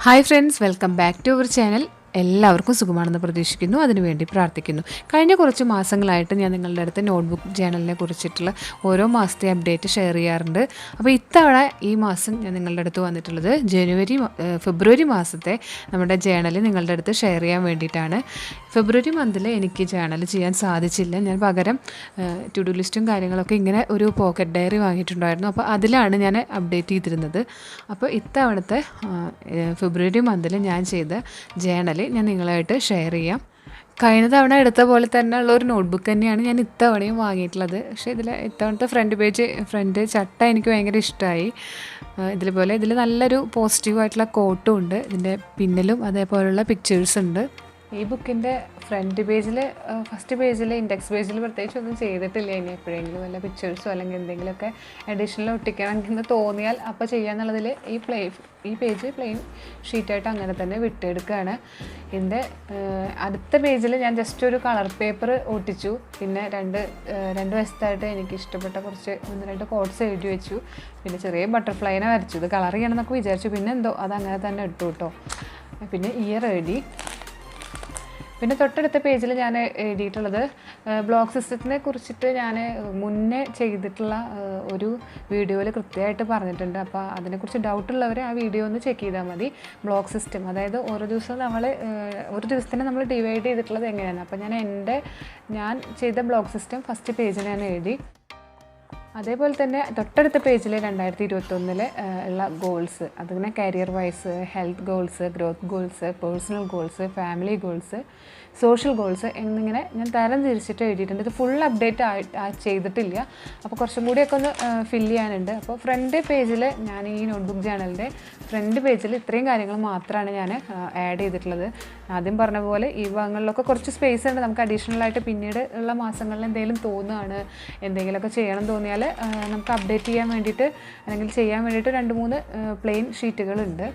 Hi friends, welcome back to our channel. എല്ലാവർക്കും സുഖമാണെന്ന് പ്രതീക്ഷിക്കുന്നു, അതിനുവേണ്ടി പ്രാർത്ഥിക്കുന്നു. കഴിഞ്ഞ കുറച്ച് മാസങ്ങളായിട്ട് ഞാൻ നിങ്ങളുടെ അടുത്ത് നോട്ട്ബുക്ക് ജേണലിനെ കുറിച്ചിട്ടുള്ള ഓരോ മാസത്തെ അപ്ഡേറ്റ് ഷെയർ ചെയ്യാറുണ്ട്. അപ്പോൾ ഇത്തവണ ഈ മാസം ഞാൻ നിങ്ങളുടെ അടുത്ത് വന്നിട്ടുള്ളത് ഫെബ്രുവരി മാസത്തെ നമ്മുടെ ജേണൽ നിങ്ങളുടെ അടുത്ത് ഷെയർ ചെയ്യാൻ വേണ്ടിയിട്ടാണ്. ഫെബ്രുവരി മന്തിൽ എനിക്ക് ജേണൽ ചെയ്യാൻ സാധിച്ചില്ല. ഞാൻ പകരം ടു ഡു ലിസ്റ്റും കാര്യങ്ങളൊക്കെ ഇങ്ങനെ ഒരു പോക്കറ്റ് ഡയറി വാങ്ങിയിട്ടുണ്ടായിരുന്നു. അപ്പോൾ അതിലാണ് ഞാൻ അപ്ഡേറ്റ് ചെയ്തിരുന്നത്. അപ്പോൾ ഇത്തവണത്തെ ഫെബ്രുവരി മന്തിൽ ഞാൻ ചെയ്ത ജേണൽ ഞാൻ നിങ്ങളായിട്ട് ഷെയർ ചെയ്യാം. കഴിഞ്ഞ തവണ എടുത്ത പോലെ തന്നെ ഉള്ള ഒരു നോട്ട്ബുക്ക് തന്നെയാണ് ഞാൻ ഇത്തവണയും വാങ്ങിയിട്ടുള്ളത്. പക്ഷേ ഇത്തവണത്തെ ഫ്രണ്ട് ചട്ട എനിക്ക് ഭയങ്കര ഇഷ്ടമായി. ഇതിൽ നല്ലൊരു പോസിറ്റീവായിട്ടുള്ള കോട്ടും ഉണ്ട്. ഇതിൻ്റെ പിന്നിലും അതേപോലെയുള്ള പിക്ചേഴ്സ് ഉണ്ട്. ഈ ബുക്കിൻ്റെ ഫ്രണ്ട് പേജിൽ ഫസ്റ്റ് പേജിൽ ഇൻഡെക്സ് പേജിൽ പ്രത്യേകിച്ച് ഒന്നും ചെയ്തിട്ടില്ല. ഇനി എപ്പോഴെങ്കിലും വല്ല പിക്ചേഴ്സോ അല്ലെങ്കിൽ എന്തെങ്കിലുമൊക്കെ അഡീഷണൽ ഒട്ടിക്കണമെന്ന് തോന്നിയാൽ അപ്പോൾ ചെയ്യാന്നുള്ളതിൽ ഈ പേജ് പ്ലെയിൻ ഷീറ്റായിട്ട് അങ്ങനെ തന്നെ വിട്ടെടുക്കുകയാണ്. ഇതിൻ്റെ അടുത്ത പേജിൽ ഞാൻ ജസ്റ്റ് ഒരു കളർ പേപ്പർ ഒട്ടിച്ചു. പിന്നെ രണ്ട് വശത്തായിട്ട് എനിക്ക് ഇഷ്ടപ്പെട്ട കുറച്ച് 1-2 കോട്ട്സ് എഴുതി വെച്ചു. പിന്നെ ചെറിയ ബട്ടർഫ്ലൈനെ വരച്ചു. ഇത് കളർ ചെയ്യണമെന്നൊക്കെ വിചാരിച്ചു. പിന്നെ എന്തോ അതങ്ങനെ തന്നെ ഇട്ടു കേട്ടോ. പിന്നെ ഇയർ എഴുതി. പിന്നെ തൊട്ടടുത്ത പേജിൽ ഞാൻ എഴുതിയിട്ടുള്ളത് ബ്ലോക്ക് സിസ്റ്റത്തിനെ കുറിച്ചിട്ട് ഞാൻ മുന്നേ ചെയ്തിട്ടുള്ള ഒരു വീഡിയോയിൽ കൃത്യമായിട്ട് പറഞ്ഞിട്ടുണ്ട്. അപ്പോൾ അതിനെക്കുറിച്ച് ഡൗട്ടുള്ളവർ ആ വീഡിയോ ഒന്ന് ചെക്ക് ചെയ്താൽ മതി. ബ്ലോക്ക് സിസ്റ്റം, അതായത് ഒരു ദിവസത്തിന് നമ്മൾ ഡിവൈഡ് ചെയ്തിട്ടുള്ളത് എങ്ങനെയാണ്. അപ്പോൾ ഞാൻ ചെയ്ത ബ്ലോക്ക് സിസ്റ്റം ഫസ്റ്റ് പേജിൽ ഞാൻ എഴുതി. അതേപോലെ തന്നെ തൊട്ടടുത്ത പേജിൽ 2021 ഉള്ള ഗോൾസ്, അതിങ്ങനെ career wise, health goals, growth goals, personal goals, family goals, social goals എന്നിങ്ങനെ ഞാൻ തരം തിരിച്ചിട്ട് എഴുതിയിട്ടുണ്ട്. ഇത് ഫുൾ അപ്ഡേറ്റ് ചെയ്തിട്ടില്ല. അപ്പോൾ കുറച്ചും കൂടിയൊക്കെ ഒന്ന് ഫില്ല് ചെയ്യാനുണ്ട്. അപ്പോൾ ഫ്രണ്ട് പേജിൽ ഞാൻ ഈ നോട്ട്ബുക്ക് ജേണലിൻ്റെ ഫ്രണ്ട് പേജിൽ ഇത്രയും കാര്യങ്ങൾ മാത്രമാണ് ഞാൻ ആഡ് ചെയ്തിട്ടുള്ളത്. ആദ്യം പറഞ്ഞ പോലെ ഈ ഭാഗങ്ങളിലൊക്കെ കുറച്ച് സ്പേസ് ഉണ്ട്. നമുക്ക് അഡീഷണലായിട്ട് പിന്നീട് ഉള്ള മാസങ്ങളിൽ എന്തെങ്കിലും തോന്നുകയാണ്, എന്തെങ്കിലുമൊക്കെ ചെയ്യണം തോന്നിയാൽ നമുക്ക് അപ്ഡേറ്റ് ചെയ്യാൻ വേണ്ടിയിട്ട് അല്ലെങ്കിൽ ചെയ്യാൻ വേണ്ടിയിട്ട് 2-3 പ്ലെയിൻ ഷീറ്റുകളുണ്ട്.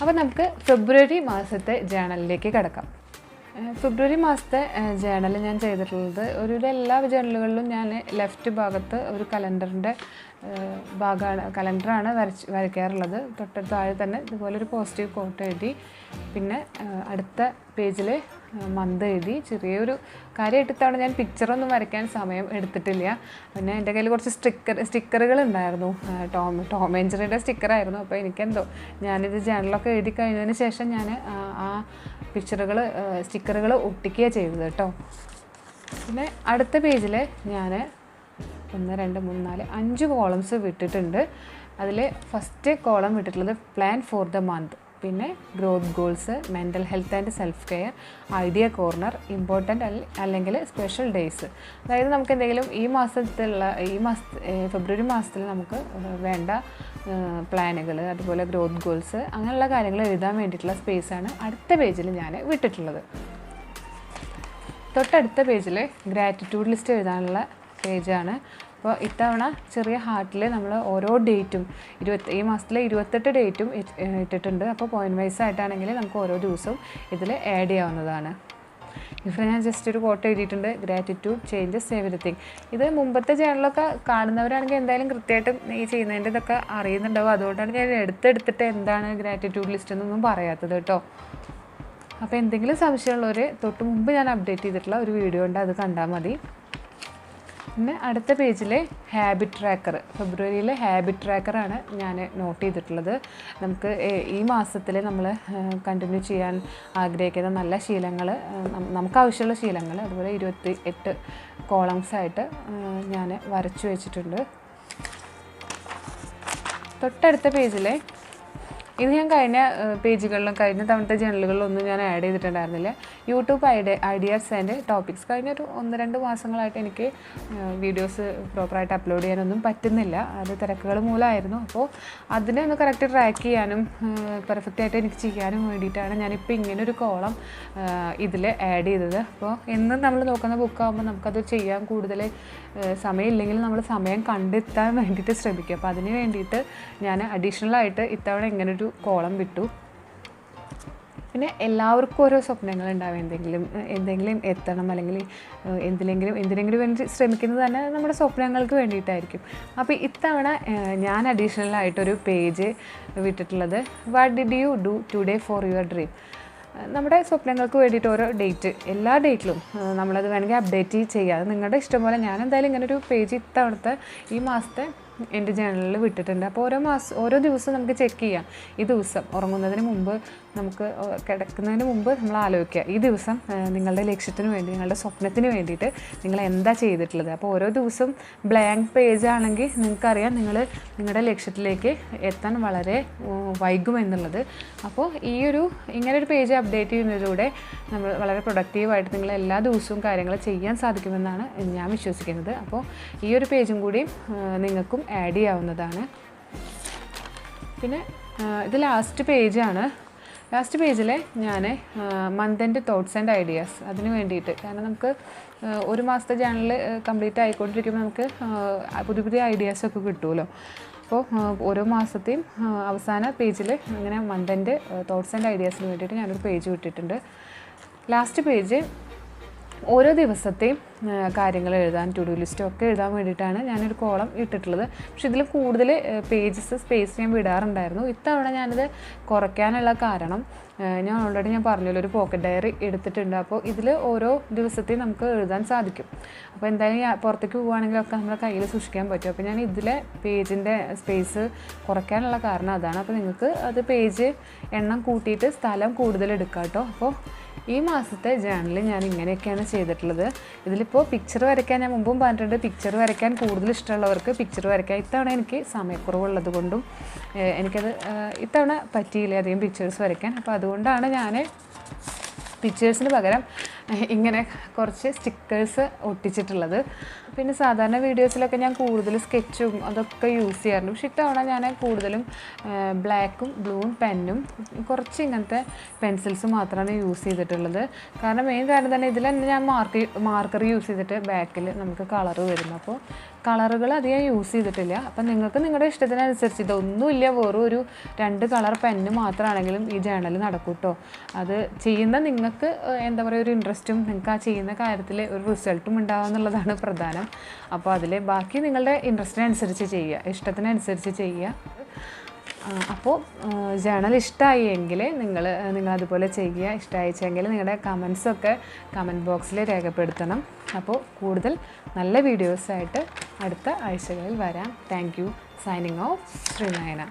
അപ്പോൾ നമുക്ക് ഫെബ്രുവരി മാസത്തെ ജേണലിലേക്ക് കിടക്കാം. ഫെബ്രുവരി മാസത്തെ ജേണൽ ഞാൻ ചെയ്തിട്ടുള്ളത് എല്ലാ ജേണലുകളിലും ഞാൻ ലെഫ്റ്റ് ഭാഗത്ത് ഒരു കലണ്ടറാണ് വരയ്ക്കാറുള്ളത്. തൊട്ടടുത്ത താഴെ തന്നെ ഇതുപോലൊരു പോസിറ്റീവ് കോട്ട് എഴുതി. പിന്നെ അടുത്ത പേജിൽ മന്ത് എഴുതി. ചെറിയൊരു കാര്യമായിട്ട് ഇത്തവണ ഞാൻ പിക്ചറൊന്നും വരയ്ക്കാൻ സമയം എടുത്തിട്ടില്ല. പിന്നെ എൻ്റെ കയ്യിൽ കുറച്ച് സ്റ്റിക്കറുകൾ ഉണ്ടായിരുന്നു. ടോം ആൻഡ് ജെറിയുടെ സ്റ്റിക്കറായിരുന്നു. അപ്പോൾ എനിക്കെന്തോ ഞാനിത് ജേണലൊക്കെ എഴുതി കഴിഞ്ഞതിന് ശേഷം ഞാൻ ആ സ്റ്റിക്കറുകൾ ഒട്ടിക്കുകയാണ് ചെയ്തത് കേട്ടോ. പിന്നെ അടുത്ത പേജിൽ ഞാൻ 1, 2, 3, 4, 5 കോളംസ് വിട്ടിട്ടുണ്ട്. അതിൽ ഫസ്റ്റ് കോളം വിട്ടിട്ടുള്ളത് പ്ലാൻ ഫോർ ദ മന്ത്, പിന്നെ growth goals, mental health and self care, idea corner, important അല്ലെങ്കിൽ സ്പെഷ്യൽ ഡേയ്സ്. അതായത് നമുക്ക് എന്തെങ്കിലും ഫെബ്രുവരി മാസത്തിൽ നമുക്ക് വേണ്ട പ്ലാനുകൾ, അതുപോലെ ഗ്രോത്ത് ഗോൾസ്, അങ്ങനെയുള്ള കാര്യങ്ങൾ എഴുതാൻ വേണ്ടിയിട്ടുള്ള സ്പേസാണ് അടുത്ത പേജിൽ ഞാൻ വിട്ടിട്ടുള്ളത്. തൊട്ടടുത്ത പേജിൽ ഗ്രാറ്റിറ്റ്യൂഡ് ലിസ്റ്റ് എഴുതാനുള്ള പേജാണ്. അപ്പോൾ ഇത്തവണ ചെറിയ ഹാർട്ടിൽ നമ്മൾ ഓരോ ഡേറ്റും ഈ മാസത്തിലെ 28 ഡേറ്റും ഇട്ടിട്ടുണ്ട്. അപ്പോൾ പോയിന്റ് വൈസ് ആയിട്ടാണെങ്കിൽ നമുക്ക് ഓരോ ദിവസവും ഇതിൽ ആഡ് ചെയ്യാവുന്നതാണ്. ഇപ്പോൾ ഞാൻ ജസ്റ്റ് ഒരു കോട്ട് എഴുതിയിട്ടുണ്ട്, ഗ്രാറ്റിറ്റ്യൂഡ് ചേഞ്ചസ് എവരിത്തിങ്. ഇത് മുമ്പത്തെ ചാനലൊക്കെ കാണുന്നവരാണെങ്കിൽ എന്തായാലും കൃത്യമായിട്ടും ഈ ചെയ്യുന്നതിൻ്റെ ഇതൊക്കെ അറിയുന്നുണ്ടാവും. അതുകൊണ്ടാണ് ഞാൻ എടുത്തിട്ട് എന്താണ് ഗ്രാറ്റിറ്റ്യൂഡ് ലിസ്റ്റ് എന്നൊന്നും പറയാത്തത് കേട്ടോ. അപ്പോൾ എന്തെങ്കിലും സംശയമുള്ളവർ തൊട്ട് മുമ്പ് ഞാൻ അപ്ഡേറ്റ് ചെയ്തിട്ടുള്ള ഒരു വീഡിയോ ഉണ്ട്, അത് കണ്ടാൽ മതി. പിന്നെ അടുത്ത പേജിൽ ഹാബിറ്റ് ട്രാക്കർ, ഫെബ്രുവരിയിലെ ഹാബിറ്റ് ട്രാക്കറാണ് ഞാൻ നോട്ട് ചെയ്തിട്ടുള്ളത്. നമുക്ക് ഈ മാസത്തിൽ നമ്മൾ കണ്ടിന്യൂ ചെയ്യാൻ ആഗ്രഹിക്കുന്ന നല്ല ശീലങ്ങൾ, നമുക്ക് ആവശ്യമുള്ള ശീലങ്ങൾ, അതുപോലെ 28 കോളംസായിട്ട് ഞാൻ വരച്ചു വെച്ചിട്ടുണ്ട്. തൊട്ടടുത്ത പേജിൽ ഇത് ഞാൻ കഴിഞ്ഞ തവണത്തെ ജേണലുകളിലൊന്നും ഞാൻ ആഡ് ചെയ്തിട്ടുണ്ടായിരുന്നില്ല. YouTube ideas and topics. കഴിഞ്ഞൊരു 1-2 മാസങ്ങളായിട്ട് എനിക്ക് വീഡിയോസ് പ്രോപ്പറായിട്ട് അപ്ലോഡ് ചെയ്യാനൊന്നും പറ്റുന്നില്ല. അത് തിരക്കുകൾ മൂലമായിരുന്നു. അപ്പോൾ അതിനെ ഒന്ന് കറക്റ്റ് ട്രാക്ക് ചെയ്യാനും പെർഫെക്റ്റായിട്ട് എനിക്ക് ചെയ്യാനും വേണ്ടിയിട്ടാണ് ഞാനിപ്പോൾ ഇങ്ങനൊരു കോളം ഇതിൽ ആഡ് ചെയ്തത്. അപ്പോൾ എന്നും നമ്മൾ നോക്കുന്ന ബുക്കാകുമ്പോൾ നമുക്കത് ചെയ്യാൻ കൂടുതൽ സമയമില്ലെങ്കിൽ നമ്മൾ സമയം കണ്ടെത്താൻ വേണ്ടിയിട്ട് ശ്രമിക്കുക. അപ്പോൾ അതിന് വേണ്ടിയിട്ട് ഞാൻ അഡീഷണലായിട്ട് ഇത്തവണ ഇങ്ങനൊരു കോളം വിട്ടു. പിന്നെ എല്ലാവർക്കും ഓരോ സ്വപ്നങ്ങളുണ്ടാവും, എന്തെങ്കിലും എത്തണം, അല്ലെങ്കിൽ എന്തിനെങ്കിലും വേണ്ടി ശ്രമിക്കുന്നത് തന്നെ നമ്മുടെ സ്വപ്നങ്ങൾക്ക് വേണ്ടിയിട്ടായിരിക്കും. അപ്പോൾ ഇത്തവണ ഞാൻ അഡീഷണലായിട്ടൊരു പേജ് വിട്ടിട്ടുള്ളത് what did you do today for your dream. നമ്മുടെ സ്വപ്നങ്ങൾക്ക് വേണ്ടിയിട്ട് ഓരോ ഡേറ്റ്, എല്ലാ ഡേറ്റിലും നമ്മളത് വേണമെങ്കിൽ അപ്ഡേറ്റ് ചെയ്യാം. നിങ്ങളുടെ ഇഷ്ടം പോലെ. ഞാൻ എന്തായാലും ഇങ്ങനൊരു പേജ് ഇത്തവണത്തെ ഈ മാസത്തെ എൻ്റെ ജേണലിൽ വിട്ടിട്ടുണ്ട്. അപ്പോൾ ഓരോ ദിവസവും നമുക്ക് ചെക്ക് ചെയ്യാം. ഈ ദിവസം ഉറങ്ങുന്നതിന് മുമ്പ്, നമുക്ക് കിടക്കുന്നതിന് മുമ്പ് നമ്മൾ ആലോചിക്കുക, ഈ ദിവസം നിങ്ങളുടെ ലക്ഷ്യത്തിന് വേണ്ടി, നിങ്ങളുടെ സ്വപ്നത്തിന് വേണ്ടിയിട്ട് നിങ്ങൾ എന്താ ചെയ്തിട്ടുള്ളത്. അപ്പോൾ ഓരോ ദിവസവും ബ്ലാങ്ക് പേജ് ആണെങ്കിൽ നിങ്ങൾക്കറിയാം നിങ്ങളുടെ ലക്ഷ്യത്തിലേക്ക് എത്താൻ വളരെ വൈകുമെന്നുള്ളത്. അപ്പോൾ ഇങ്ങനൊരു പേജ് അപ്ഡേറ്റ് ചെയ്യുന്നതിലൂടെ നമ്മൾ വളരെ പ്രൊഡക്റ്റീവായിട്ട് നിങ്ങൾ എല്ലാ ദിവസവും കാര്യങ്ങൾ ചെയ്യാൻ സാധിക്കുമെന്നാണ് ഞാൻ വിശ്വസിക്കുന്നത്. അപ്പോൾ ഈ ഒരു പേജും കൂടി നിങ്ങൾക്കും ആഡ് ചെയ്യാവുന്നതാണ്. പിന്നെ ഇത് ലാസ്റ്റ് പേജാണ്. ലാസ്റ്റ് പേജിൽ ഞാൻ month end thoughts and ideas അതിന് വേണ്ടിയിട്ട്, കാരണം നമുക്ക് ഒരു മാസത്തെ ജേണൽ കംപ്ലീറ്റ് ആയിക്കൊണ്ടിരിക്കുമ്പോൾ നമുക്ക് പുതിയ ഐഡിയാസൊക്കെ കിട്ടുമല്ലോ. അപ്പോൾ ഓരോ മാസത്തെയും അവസാന പേജിൽ അങ്ങനെ മന്ത് എൻഡ് തോട്ട്സ് ആൻഡ് ഐഡിയാസിന് വേണ്ടിയിട്ട് ഞാനൊരു പേജ് വിട്ടിട്ടുണ്ട്. ലാസ്റ്റ് പേജ് ഓരോ ദിവസത്തെയും കാര്യങ്ങൾ എഴുതാൻ, ടു ഡു ലിസ്റ്റ് ഒക്കെ എഴുതാൻ വേണ്ടിയിട്ടാണ് ഞാനൊരു കോളം ഇട്ടിട്ടുള്ളത്. പക്ഷെ ഇതിൽ കൂടുതൽ സ്പേസ് ഞാൻ വിടാറുണ്ടായിരുന്നു. ഇത്തവണ ഞാനിത് കുറയ്ക്കാനുള്ള കാരണം ഞാൻ ഓൾറെഡി പറഞ്ഞല്ലോ, ഒരു പോക്കറ്റ് ഡയറി എടുത്തിട്ടുണ്ട്. അപ്പോൾ ഇതിൽ ഓരോ ദിവസത്തെയും നമുക്ക് എഴുതാൻ സാധിക്കും. അപ്പോൾ എന്തായാലും പുറത്തേക്ക് പോവുകയാണെങ്കിലൊക്കെ നമ്മുടെ കയ്യിൽ സൂക്ഷിക്കാൻ പറ്റും. അപ്പോൾ ഞാൻ ഇതിലെ പേജിൻ്റെ സ്പേസ് കുറയ്ക്കാനുള്ള കാരണം അതാണ്. അപ്പോൾ നിങ്ങൾക്ക് അത് പേജ് എണ്ണം കൂട്ടിയിട്ട് സ്ഥലം കൂടുതൽ എടുക്കാം കേട്ടോ. അപ്പോൾ ഈ മാസത്തെ ജേണലിൽ ഞാൻ ഇങ്ങനെയൊക്കെയാണ് ചെയ്തിട്ടുള്ളത്. ഇതിലിപ്പോൾ പിക്ചർ വരയ്ക്കാൻ ഞാൻ മുമ്പും പറഞ്ഞിട്ടുണ്ട്, പിക്ചർ വരയ്ക്കാൻ കൂടുതൽ ഇഷ്ടമുള്ളവർക്ക് പിക്ചർ വരയ്ക്കാം. ഇത്തവണ എനിക്ക് സമയക്കുറവുള്ളത് കൊണ്ടും എനിക്കത് ഇത്തവണ പറ്റിയില്ല അധികം പിക്ചേഴ്സ് വരയ്ക്കാൻ. അപ്പോൾ അതുകൊണ്ടാണ് ഞാൻ പിക്ചേഴ്സിന് പകരം ഇങ്ങനെ കുറച്ച് സ്റ്റിക്കേഴ്സ് ഒട്ടിച്ചിട്ടുള്ളത്. പിന്നെ സാധാരണ വീഡിയോസിലൊക്കെ ഞാൻ കൂടുതൽ സ്കെച്ചും അതൊക്കെ യൂസ് ചെയ്യാറുണ്ട്. പക്ഷേ ഇത്തവണ ഞാൻ കൂടുതലും ബ്ലാക്കും ബ്ലൂവും പെന്നും കുറച്ച് ഇങ്ങനത്തെ പെൻസിൽസ് മാത്രമാണ് യൂസ് ചെയ്തിട്ടുള്ളത്. കാരണം മെയിൻ കാര്യം തന്നെ ഇതിൽ തന്നെ ഞാൻ മാർക്കർ യൂസ് ചെയ്തിട്ട് ബാക്കിൽ നമുക്ക് കളറ് വരുന്നു. അപ്പോൾ കളറുകൾ അധികം യൂസ് ചെയ്തിട്ടില്ല. അപ്പം നിങ്ങൾക്ക് നിങ്ങളുടെ ഇഷ്ടത്തിനനുസരിച്ച്, ഇതൊന്നുമില്ല വെറും ഒരു 2 കളർ പെന്ന് മാത്രമാണെങ്കിലും ഈ ജേണൽ നടക്കും കേട്ടോ. അത് ചെയ്യുന്ന നിങ്ങൾക്ക് എന്താ പറയുക, ഒരു ഇൻട്രസ്റ്റും നിങ്ങൾക്ക് ആ ചെയ്യുന്ന കാര്യത്തിൽ ഒരു റിസൾട്ടും ഉണ്ടാവുക എന്നുള്ളതാണ് പ്രധാനം. അപ്പോൾ അതിൽ ബാക്കി നിങ്ങളുടെ ഇൻട്രസ്റ്റിനനുസരിച്ച് ചെയ്യുക, ഇഷ്ടത്തിനനുസരിച്ച് ചെയ്യുക. അപ്പോൾ ജേണൽ ഇഷ്ടമായി എങ്കിൽ നിങ്ങളതുപോലെ ചെയ്യുക. ഇഷ്ടമായിച്ചെങ്കിൽ നിങ്ങളുടെ കമൻസൊക്കെ കമൻറ്റ് ബോക്സിൽ രേഖപ്പെടുത്തണം. അപ്പോൾ കൂടുതൽ നല്ല വീഡിയോസായിട്ട് അടുത്ത ആഴ്ചകളിൽ വരാം. Thank you. Signing off ശ്രീനയന.